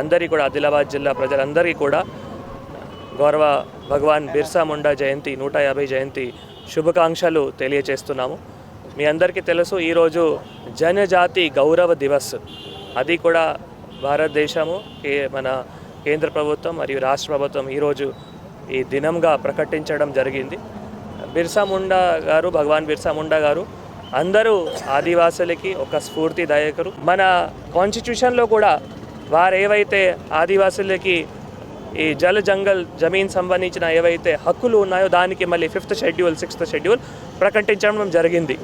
అందరికీ కూడా ఆదిలాబాద్ జిల్లా ప్రజలందరికీ కూడా గౌరవ భగవాన్ బిర్సా ముండా జయంతి 150 జయంతి శుభాకాంక్షలు తెలియజేస్తున్నాము. మీ అందరికీ తెలుసు ఈరోజు జనజాతి గౌరవ దివస్, అది కూడా భారతదేశము మన కేంద్ర ప్రభుత్వం మరియు రాష్ట్ర ప్రభుత్వం ఈరోజు ఈ దినంగా ప్రకటించడం జరిగింది. బిర్సా ముండా గారు, భగవాన్ బిర్సా ముండా గారు అందరూ ఆదివాసులకి ఒక స్ఫూర్తిదాయకులు. మన కాన్స్టిట్యూషన్లో కూడా వారు ఏవైతే ఆదివాసులకి ఈ జల్ జంగల్ జమీన్ సంబంధించిన ఏవైతే హక్కులు ఉన్నాయో దానికి మళ్ళీ 5th షెడ్యూల్ 6th షెడ్యూల్ ప్రకటించడం జరిగింది.